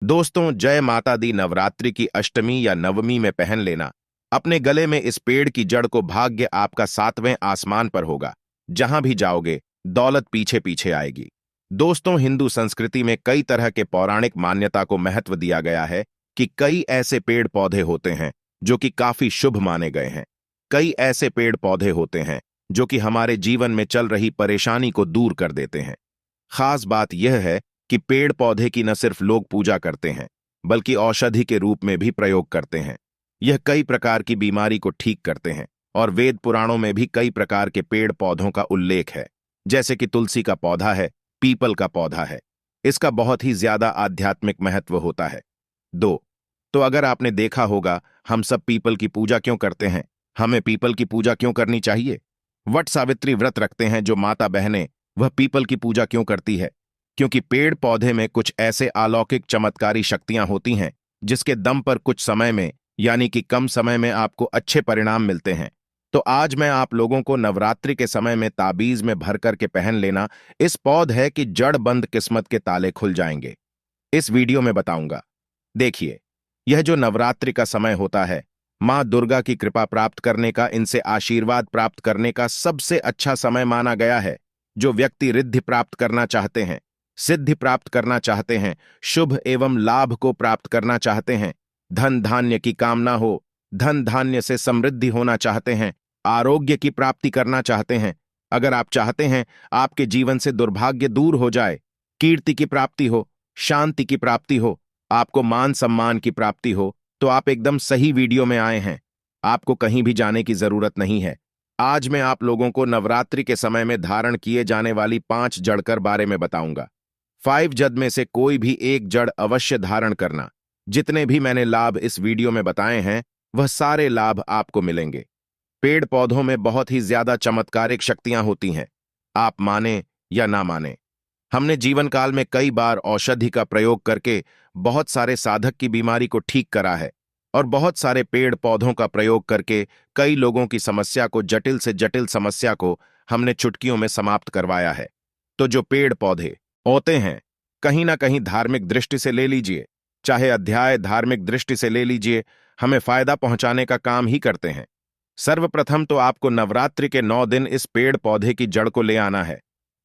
दोस्तों, जय माता दी नवरात्रि की अष्टमी या नवमी में पहन लेना अपने गले में इस पेड़ की जड़ को। भाग्य आपका सातवें आसमान पर होगा। जहां भी जाओगे दौलत पीछे पीछे आएगी। दोस्तों, हिंदू संस्कृति में कई तरह के पौराणिक मान्यता को महत्व दिया गया है कि कई ऐसे पेड़ पौधे होते हैं जो कि काफी शुभ माने गए हैं। कई ऐसे पेड़ पौधे होते हैं जो कि हमारे जीवन में चल रही परेशानी को दूर कर देते हैं। खास बात यह है कि पेड़ पौधे की न सिर्फ लोग पूजा करते हैं बल्कि औषधि के रूप में भी प्रयोग करते हैं। यह कई प्रकार की बीमारी को ठीक करते हैं और वेद पुराणों में भी कई प्रकार के पेड़ पौधों का उल्लेख है, जैसे कि तुलसी का पौधा है, पीपल का पौधा है। इसका बहुत ही ज्यादा आध्यात्मिक महत्व होता है। तो अगर आपने देखा होगा, हम सब पीपल की पूजा क्यों करते हैं? हमें पीपल की पूजा क्यों करनी चाहिए? वट सावित्री व्रत रखते हैं जो माता बहनें, वह पीपल की पूजा क्यों करती है? क्योंकि पेड़ पौधे में कुछ ऐसे अलौकिक चमत्कारी शक्तियां होती हैं जिसके दम पर कुछ समय में, यानी कि कम समय में, आपको अच्छे परिणाम मिलते हैं। तो आज मैं आप लोगों को नवरात्रि के समय में ताबीज में भर करके पहन लेना इस पौध है कि जड़ बंद किस्मत के ताले खुल जाएंगे, इस वीडियो में बताऊंगा। देखिए, यह जो नवरात्रि का समय होता है, मां दुर्गा की कृपा प्राप्त करने का, इनसे आशीर्वाद प्राप्त करने का सबसे अच्छा समय माना गया है। जो व्यक्ति रिद्धि प्राप्त करना चाहते हैं, सिद्धि प्राप्त करना चाहते हैं, शुभ एवं लाभ को प्राप्त करना चाहते हैं, धन धान्य की कामना हो, धन धान्य से समृद्धि होना चाहते हैं, आरोग्य की प्राप्ति करना चाहते हैं, अगर आप चाहते हैं आपके जीवन से दुर्भाग्य दूर हो जाए, कीर्ति की प्राप्ति हो, शांति की प्राप्ति हो, आपको मान सम्मान की प्राप्ति हो, तो आप एकदम सही वीडियो में आए हैं। आपको कहीं भी जाने की जरूरत नहीं है। आज मैं आप लोगों को नवरात्रि के समय में धारण किए जाने वाली 5 जड़कर बारे में बताऊंगा। 5 जड़ में से कोई भी एक जड़ अवश्य धारण करना। जितने भी मैंने लाभ इस वीडियो में बताए हैं, वह सारे लाभ आपको मिलेंगे। पेड़ पौधों में बहुत ही ज्यादा चमत्कारिक शक्तियां होती हैं, आप माने या ना माने। हमने जीवन काल में कई बार औषधि का प्रयोग करके बहुत सारे साधक की बीमारी को ठीक करा है और बहुत सारे पेड़ पौधों का प्रयोग करके कई लोगों की समस्या को, जटिल से जटिल समस्या को हमने चुटकियों में समाप्त करवाया है। तो जो पेड़ पौधे होते हैं, कहीं ना कहीं धार्मिक दृष्टि से ले लीजिए, चाहे अध्याय धार्मिक दृष्टि से ले लीजिए, हमें फायदा पहुंचाने का काम ही करते हैं। सर्वप्रथम तो आपको नवरात्रि के 9 दिन इस पेड़ पौधे की जड़ को ले आना है।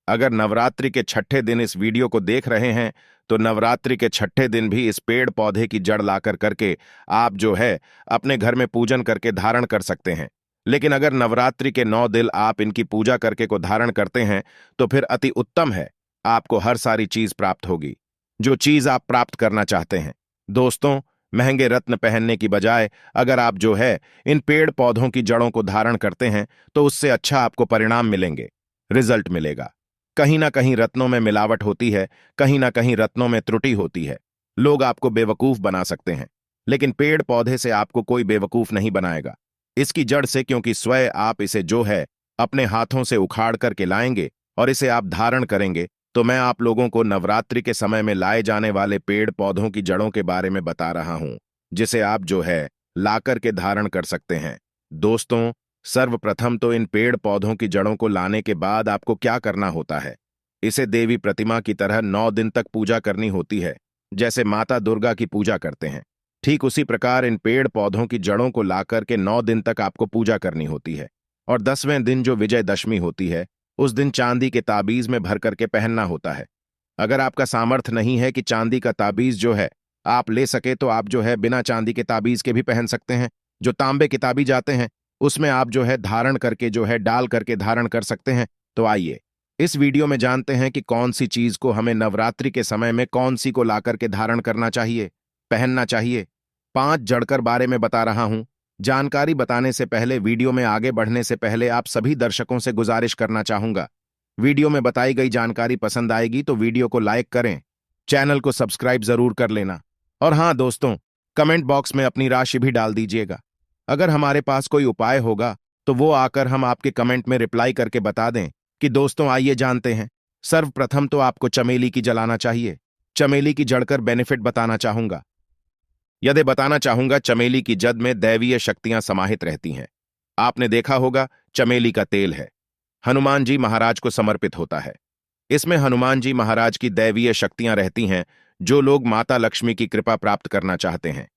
अगर नवरात्रि के छठे दिन इस वीडियो को देख रहे हैं तो नवरात्रि के छठे दिन भी इस पेड़ पौधे की जड़ लाकर करके आप जो है अपने घर में पूजन करके धारण कर सकते हैं। लेकिन अगर नवरात्रि के 9 दिन आप इनकी पूजा करके को धारण करते हैं तो फिर अति उत्तम है, आपको हर सारी चीज प्राप्त होगी, जो चीज आप प्राप्त करना चाहते हैं। दोस्तों, महंगे रत्न पहनने की बजाय अगर आप जो है इन पेड़ पौधों की जड़ों को धारण करते हैं तो उससे अच्छा आपको परिणाम मिलेंगे, रिजल्ट मिलेगा। कहीं ना कहीं रत्नों में मिलावट होती है, कहीं ना कहीं रत्नों में त्रुटि होती है। लोग आपको बेवकूफ बना सकते हैं, लेकिन पेड़ पौधे से आपको कोई बेवकूफ नहीं बनाएगा। इसकी जड़ से, क्योंकि स्वयं आप इसे जो है अपने हाथों से उखाड़ करके लाएंगे और इसे आप धारण करेंगे, तो मैं आप लोगों को नवरात्रि के समय में लाए जाने वाले पेड़ पौधों की जड़ों के बारे में बता रहा हूं, जिसे आप जो है लाकर के धारण कर सकते हैं। दोस्तों, सर्वप्रथम तो इन पेड़ पौधों की जड़ों को लाने के बाद आपको क्या करना होता है, इसे देवी प्रतिमा की तरह 9 दिन तक पूजा करनी होती है। जैसे माता दुर्गा की पूजा करते हैं, ठीक उसी प्रकार इन पेड़ पौधों की जड़ों को लाकर के 9 दिन तक आपको पूजा करनी होती है। और 10वें दिन जो विजयदशमी होती है, उस दिन चांदी के ताबीज में भर करके पहनना होता है। अगर आपका सामर्थ्य नहीं है कि चांदी का ताबीज जो है आप ले सके, तो आप जो है बिना चांदी के ताबीज के भी पहन सकते हैं। जो तांबे के ताबीज आते हैं उसमें आप जो है धारण करके जो है डाल करके धारण कर सकते हैं। तो आइए इस वीडियो में जानते हैं कि कौन सी चीज को हमें नवरात्रि के समय में कौन सी को लाकर के धारण करना चाहिए, पहनना चाहिए। 5 जड़कर बारे में बता रहा हूं। जानकारी बताने से पहले, वीडियो में आगे बढ़ने से पहले आप सभी दर्शकों से गुजारिश करना चाहूंगा, वीडियो में बताई गई जानकारी पसंद आएगी तो वीडियो को लाइक करें, चैनल को सब्सक्राइब जरूर कर लेना। और हाँ दोस्तों, कमेंट बॉक्स में अपनी राशि भी डाल दीजिएगा। अगर हमारे पास कोई उपाय होगा तो वो आकर हम आपके कमेंट में रिप्लाई करके बता दें कि दोस्तों आइए जानते हैं। सर्वप्रथम तो आपको चमेली की जलाना चाहिए। चमेली की जड़कर बेनिफिट बताना चाहूंगा। यदि बताना चाहूंगा, चमेली की जड़ में दैवीय शक्तियां समाहित रहती हैं। आपने देखा होगा, चमेली का तेल है, हनुमान जी महाराज को समर्पित होता है। इसमें हनुमान जी महाराज की दैवीय शक्तियां रहती हैं, जो लोग माता लक्ष्मी की कृपा प्राप्त करना चाहते हैं,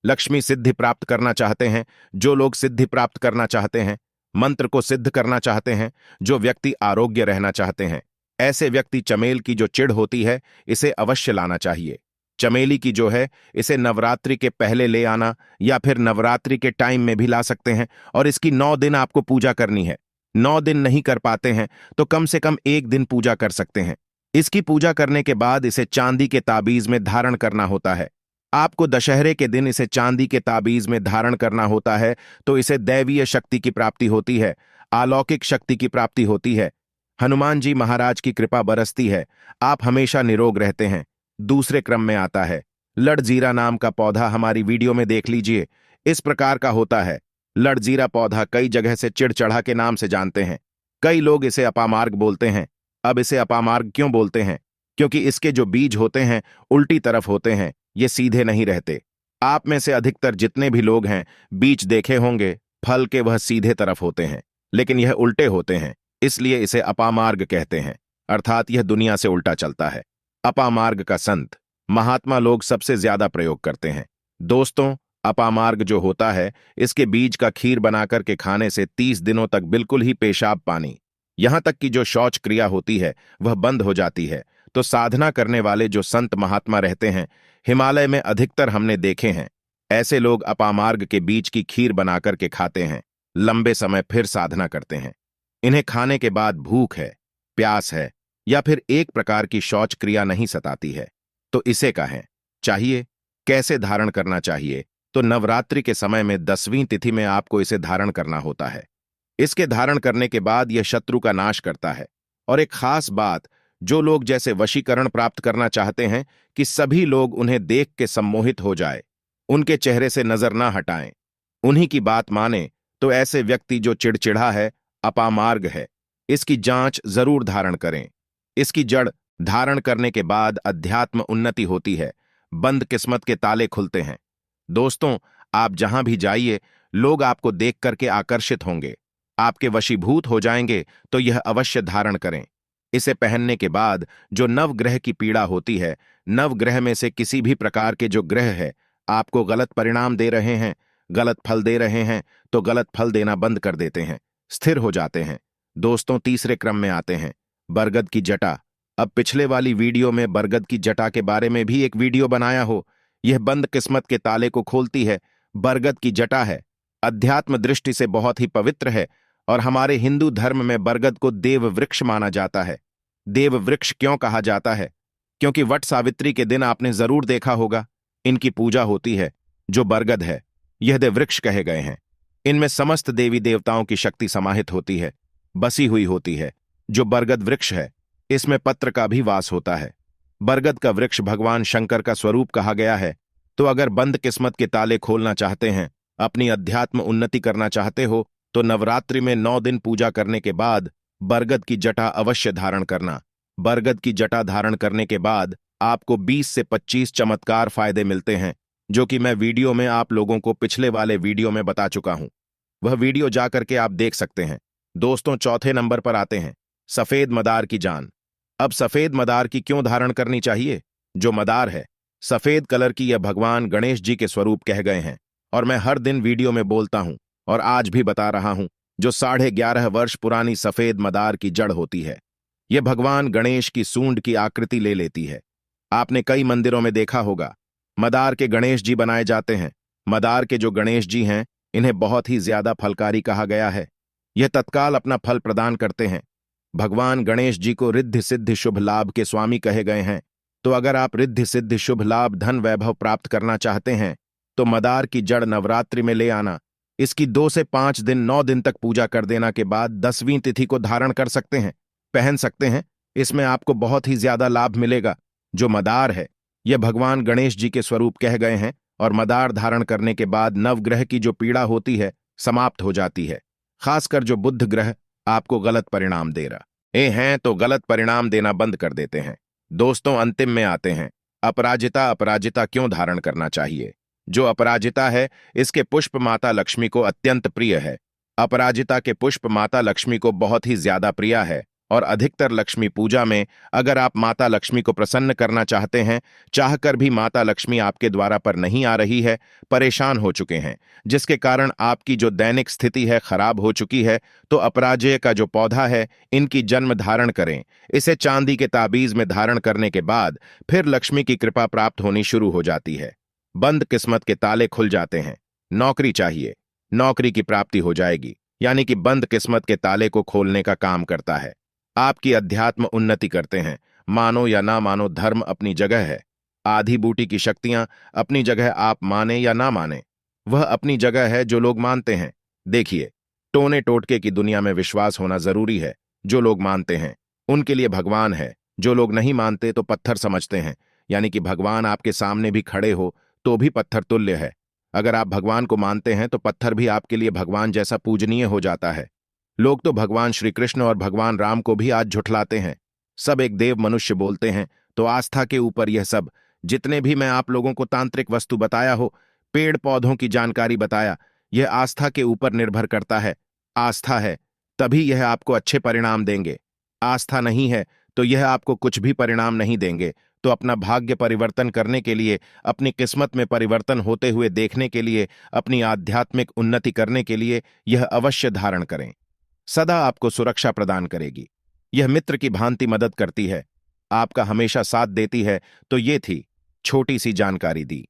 लक्ष्मी सिद्धि प्राप्त करना चाहते हैं, जो लोग सिद्धि प्राप्त करना चाहते हैं, मंत्र को सिद्ध करना चाहते हैं, जो व्यक्ति आरोग्य रहना चाहते हैं, ऐसे व्यक्ति चमेल की जो चिड़ होती है इसे अवश्य लाना चाहिए। चमेली की जो है इसे नवरात्रि के पहले ले आना या फिर नवरात्रि के टाइम में भी ला सकते हैं और इसकी 9 दिन आपको पूजा करनी है। 9 दिन नहीं कर पाते हैं तो कम से कम 1 दिन पूजा कर सकते हैं। इसकी पूजा करने के बाद इसे चांदी के ताबीज में धारण करना होता है। आपको दशहरे के दिन इसे चांदी के ताबीज में धारण करना होता है तो इसे दैवीय शक्ति की प्राप्ति होती है, अलौकिक शक्ति की प्राप्ति होती है, हनुमान जी महाराज की कृपा बरसती है, आप हमेशा निरोग रहते हैं। दूसरे क्रम में आता है लड़जीरा नाम का पौधा, हमारी वीडियो में देख लीजिए। इस प्रकार का होता है। लड़जीरा पौधा कई जगह से चिड़चढ़ा के नाम से जानते हैं। कई लोग इसे अपामार्ग बोलते हैं। अब इसे अपामार्ग क्यों बोलते हैं? क्योंकि इसके जो बीज होते हैं उल्टी तरफ होते हैं, ये सीधे नहीं रहते। आप में से अधिकतर जितने भी लोग हैं बीज देखे होंगे, फल के वह सीधे तरफ होते हैं, लेकिन यह उल्टे होते हैं, इसलिए इसे अपामार्ग कहते हैं, अर्थात यह दुनिया से उल्टा चलता है। अपामार्ग का संत महात्मा लोग सबसे ज्यादा प्रयोग करते हैं। दोस्तों, अपामार्ग जो होता है इसके बीज का खीर बनाकर के खाने से 30 दिनों तक बिल्कुल ही पेशाब पानी, यहां तक कि जो शौच क्रिया होती है वह बंद हो जाती है। तो साधना करने वाले जो संत महात्मा रहते हैं, हिमालय में अधिकतर हमने देखे हैं, ऐसे लोग अपामार्ग के बीज की खीर बनाकर के खाते हैं, लंबे समय फिर साधना करते हैं। इन्हें खाने के बाद भूख है, प्यास है या फिर एक प्रकार की शौच क्रिया नहीं सताती है तो इसे कहें चाहिए। कैसे धारण करना चाहिए? तो नवरात्रि के समय में 10वीं तिथि में आपको इसे धारण करना होता है। इसके धारण करने के बाद यह शत्रु का नाश करता है। और एक खास बात, जो लोग जैसे वशीकरण प्राप्त करना चाहते हैं कि सभी लोग उन्हें देख के सम्मोहित हो जाए, उनके चेहरे से नजर ना हटाएं, उन्हीं की बात माने, तो ऐसे व्यक्ति जो चिड़चिड़ा है, अपामार्ग है, इसकी जांच जरूर धारण करें। इसकी जड़ धारण करने के बाद अध्यात्म उन्नति होती है, बंद किस्मत के ताले खुलते हैं। दोस्तों, आप जहां भी जाइए लोग आपको देख करके आकर्षित होंगे, आपके वशीभूत हो जाएंगे, तो यह अवश्य धारण करें। इसे पहनने के बाद जो नवग्रह की पीड़ा होती है, नवग्रह में से किसी भी प्रकार के जो ग्रह है आपको गलत परिणाम दे रहे हैं, गलत फल दे रहे हैं, तो गलत फल देना बंद कर देते हैं, स्थिर हो जाते हैं। दोस्तों, तीसरे क्रम में आते हैं बरगद की जटा। अब पिछले वाली वीडियो में बरगद की जटा के बारे में भी एक वीडियो बनाया हो। यह बंद किस्मत के ताले को खोलती है। बरगद की जटा है, अध्यात्म दृष्टि से बहुत ही पवित्र है और हमारे हिंदू धर्म में बरगद को देव वृक्ष माना जाता है। देव वृक्ष क्यों कहा जाता है? क्योंकि वट सावित्री के दिन आपने जरूर देखा होगा इनकी पूजा होती है। जो बरगद है यह देव वृक्ष कहे गए हैं। इनमें समस्त देवी देवताओं की शक्ति समाहित होती है, बसी हुई होती है। जो बरगद वृक्ष है इसमें पत्र का भी वास होता है। बरगद का वृक्ष भगवान शंकर का स्वरूप कहा गया है। तो अगर बंद किस्मत के ताले खोलना चाहते हैं, अपनी अध्यात्म उन्नति करना चाहते हो, तो नवरात्रि में 9 दिन पूजा करने के बाद बरगद की जटा अवश्य धारण करना। बरगद की जटा धारण करने के बाद आपको 20 से 25 चमत्कार फायदे मिलते हैं, जो कि मैं वीडियो में आप लोगों को पिछले वाले वीडियो में बता चुका हूं। वह वीडियो जाकर के आप देख सकते हैं। दोस्तों, चौथे नंबर पर आते हैं सफेद मदार की जान। अब सफेद मदार की क्यों धारण करनी चाहिए? जो मदार है सफेद कलर की, यह भगवान गणेश जी के स्वरूप कह गए हैं और मैं हर दिन वीडियो में बोलता हूं और आज भी बता रहा हूं। जो 11.5 वर्ष पुरानी सफेद मदार की जड़ होती है, यह भगवान गणेश की सूंड की आकृति ले लेती है। आपने कई मंदिरों में देखा होगा मदार के गणेश जी बनाए जाते हैं। मदार के जो गणेश जी हैं इन्हें बहुत ही ज्यादा फलकारी कहा गया है। यह तत्काल अपना फल प्रदान करते हैं। भगवान गणेश जी को रिद्धि सिद्धि शुभ लाभ के स्वामी कहे गए हैं। तो अगर आप रिद्धि सिद्धि शुभ लाभ धन वैभव प्राप्त करना चाहते हैं तो मदार की जड़ नवरात्रि में ले आना। इसकी 2 से 5 दिन 9 दिन तक पूजा कर देना के बाद 10वीं तिथि को धारण कर सकते हैं, पहन सकते हैं। इसमें आपको बहुत ही ज्यादा लाभ मिलेगा। जो मदार है यह भगवान गणेश जी के स्वरूप कह गए हैं और मदार धारण करने के बाद नवग्रह की जो पीड़ा होती है समाप्त हो जाती है। खासकर जो बुध ग्रह आपको गलत परिणाम दे रहे हैं तो गलत परिणाम देना बंद कर देते हैं। दोस्तों, अंतिम में आते हैं अपराजिता। अपराजिता क्यों धारण करना चाहिए? जो अपराजिता है इसके पुष्प माता लक्ष्मी को अत्यंत प्रिय है। अपराजिता के पुष्प माता लक्ष्मी को बहुत ही ज्यादा प्रिय है और अधिकतर लक्ष्मी पूजा में अगर आप माता लक्ष्मी को प्रसन्न करना चाहते हैं, चाहकर भी माता लक्ष्मी आपके द्वारा पर नहीं आ रही है, परेशान हो चुके हैं, जिसके कारण आपकी जो दैनिक स्थिति है खराब हो चुकी है, तो अपराजय का जो पौधा है इनकी जन्म धारण करें। इसे चांदी के ताबीज में धारण करने के बाद फिर लक्ष्मी की कृपा प्राप्त होनी शुरू हो जाती है। बंद किस्मत के ताले खुल जाते हैं। नौकरी चाहिए, नौकरी की प्राप्ति हो जाएगी, यानी कि बंद किस्मत के ताले को खोलने का काम करता है। आपकी अध्यात्म उन्नति करते हैं। मानो या ना मानो, धर्म अपनी जगह है, आधी बूटी की शक्तियां अपनी जगह, आप माने या ना माने वह अपनी जगह है जो लोग मानते हैं। देखिए, टोने टोटके की दुनिया में विश्वास होना जरूरी है। जो लोग मानते हैं उनके लिए भगवान है, जो लोग नहीं मानते तो पत्थर समझते हैं, यानी कि भगवान आपके सामने भी खड़े हो तो भी पत्थर तुल्य है। अगर आप भगवान को मानते हैं तो पत्थर भी आपके लिए भगवान जैसा पूजनीय हो जाता है। लोग तो भगवान श्री कृष्ण और भगवान राम को भी आज झुठलाते हैं। सब एक देव मनुष्य बोलते हैं, तो आस्था के ऊपर यह सब, जितने भी मैं आप लोगों को तांत्रिक वस्तु बताया हो, पेड़ पौधों की जानकारी बताया, यह आस्था के ऊपर निर्भर करता है। आस्था है तभी यह आपको अच्छे परिणाम देंगे। आस्था नहीं है तो यह आपको कुछ भी परिणाम नहीं देंगे। तो अपना भाग्य परिवर्तन करने के लिए, अपनी किस्मत में परिवर्तन होते हुए देखने के लिए, अपनी आध्यात्मिक उन्नति करने के लिए यह अवश्य धारण करें। सदा आपको सुरक्षा प्रदान करेगी। यह मित्र की भांति मदद करती है, आपका हमेशा साथ देती है। तो ये थी छोटी सी जानकारी दी।